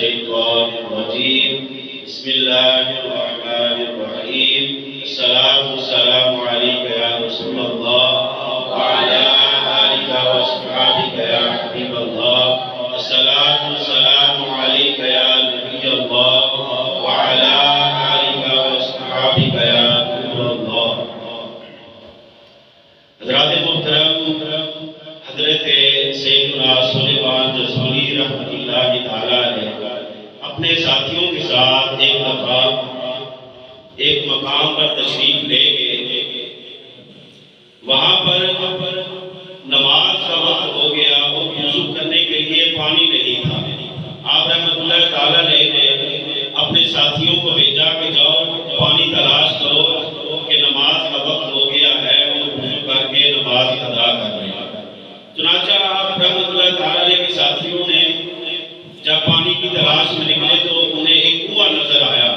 الشيطان الرجيم بسم الله الرحمن الرحيم الصلاة والسلام عليك يا رسول الله وعلى آلك وأصحابك يا حبيب الله الصلاة والسلام عليك يا نبي الله وعلى آلك وأصحابك يا نور الله. حضرات محترم، حضرت سیدنا سلیمان جزولی رحمۃ اللہ تعالیٰ نے اپنے ساتھیوں کے ساتھ ایک دفعہ ایک مقام پر تشریف لے گئے. وہاں پر نماز کا وقت ہو گیا اور وضو کرنے کے لیے پانی نہیں تھا. آپ رحمۃ اللہ تعالیٰ نے اپنے ساتھیوں کو بھیجا کہ جاؤ پانی تلاش کرو کہ نماز کا وقت ہو گیا ہے اور وضو کر کے نماز ادا کر رہے ہیں. چنانچہ آپ رحمۃ اللہ تعالیٰ کے ساتھیوں نے جب پانی کی تلاش میں نکلے تو انہیں ایک کنواں نظر آیا.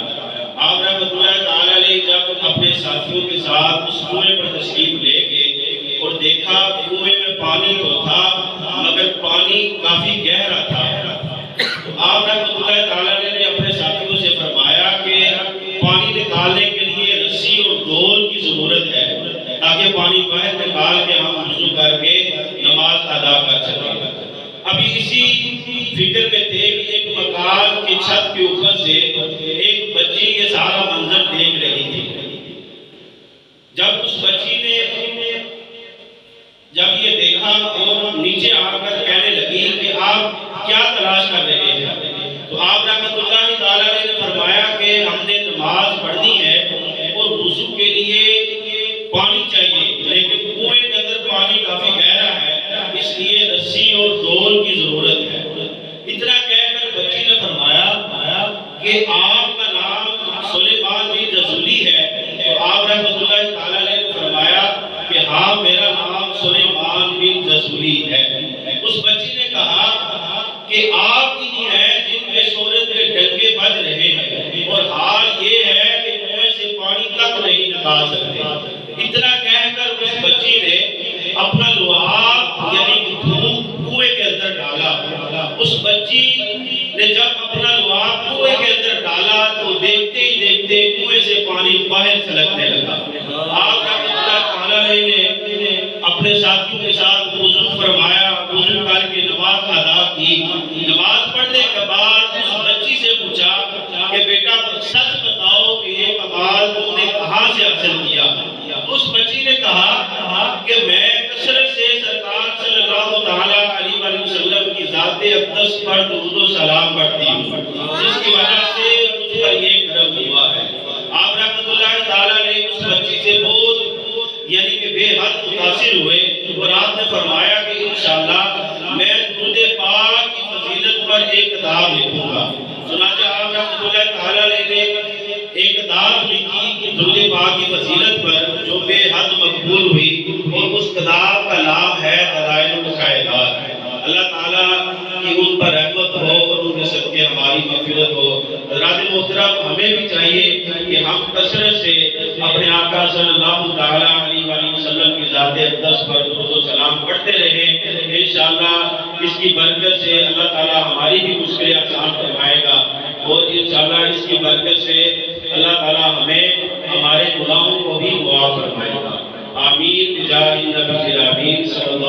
آپ رحمۃ اللہ تعالیٰ نے جب اپنے ساتھیوں کے ساتھ اس کنویں پر تشریف لے گئے اور دیکھا کنویں میں پانی تو تھا مگر پانی کافی گہرا تھا. تو آپ رحمۃ اللہ تعالیٰ نے اپنے ساتھیوں سے فرمایا کہ پانی نکالنے کے لیے رسی اور ڈول کی ضرورت ہے تاکہ پانی باہر نکال کے ہم وضو کر کے نماز ادا کر سکیں. ابھی اسی فکر میں تھے کہ ایک مکان کی چھت کے اوپر سے ایک بچی یہ سارا منظر دیکھ رہی تھی. جب اس بچی نے جب یہ دیکھا اور نیچے آ کر کہنے لگی کہ آپ کیا تلاش کر رہے ہیں، تو آپ رحمۃ اللہ تعالیٰ نے فرمایا کہ ہم نے نماز پڑھنی ہے اور وضو کے لیے پانی چاہیے لیکن کنویں کے اندر پانی کافی گہرا ہے اس لیے رسی اور ڈول کی ضرورت ہے. اتنا کہہ کر بچی نے فرمایا کہ آپ کا نام سلیمان بن جزولی ہے. تو آپ رحمۃ اللہ تعالیٰ نے فرمایا کہ ہاں میرا نام سلیمان بن جزولی ہے. اس بچی نے کہا کہ آپ ہی ہیں جن کے شہرت کے ڈنکے بج رہے ہیں اور حال یہ ہے کہ کنویں سے پانی تک نہیں نکال سکتے. اتنا کہہ کر اس بچی نے اپنا لوہار یعنی دھوپ کنویں کے اندر ڈالا. اس بچی نے جب اپنا لوہار کنویں کے اندر ڈالا تو دیکھتے ہی دیکھتے کنویں سے پانی باہر چھلکنے لگا. آپ رحمۃ اللہ تعالیٰ نے اپنے ساتھیوں کے ساتھ وضو فرمایا، وضو کر کے نماز ادا کی. نماز پڑھنے کے بعد اس بچی سے پوچھا کہ بیٹا سچ بتاؤ کہ یہ کمال تم نے کہاں سے حاصل کیا؟ اس بچی نے کہا کہ میں کثرت سے سرکار صلی اللہ تعالیٰ علیہ وسلم کی ذات اقدس پر درود و سلام پڑھتی ہوں جس کی وجہ سے مجھ پر یہ کرم ہوا ہے. آپ رحمۃ اللہ تعالیٰ نے اس بچی سے بہت یعنی کہ بے حد متاثر ہوئے اور آپ نے فرمایا کہ انشاءاللہ میں درود پاک کی فضیلت پر ایک کتاب لکھوں گا. چنانچہ آپ رحمۃ اللہ تعالیٰ نے ایک کتاب لکھی درود پاک کی فضیلت پر جو بے حد مقبول ہوئی اور اس کتاب کا نام ہے دلائل المخائلات. اللہ تعالیٰ کی ان پر رحمت ہو اور ان کے صدقے ہماری مغفرت ہو. حضرات محترم، ہمیں بھی چاہیے کہ ہم کثرت سے اپنے آقا صلی اللہ تعالیٰ علیہ وسلم کی ذات اقدس پر درود و سلام پڑھتے رہیں. انشاءاللہ اس کی برکت سے اللہ تعالیٰ ہماری بھی مشکلیں آسان فرمائے گا اور انشاءاللہ اس کی برکت سے اللہ تعالیٰ ہمیں ہمارے گناہوں کو بھی معاف فرمائے گا. آمین بجاہ النبی الامین صلی اللہ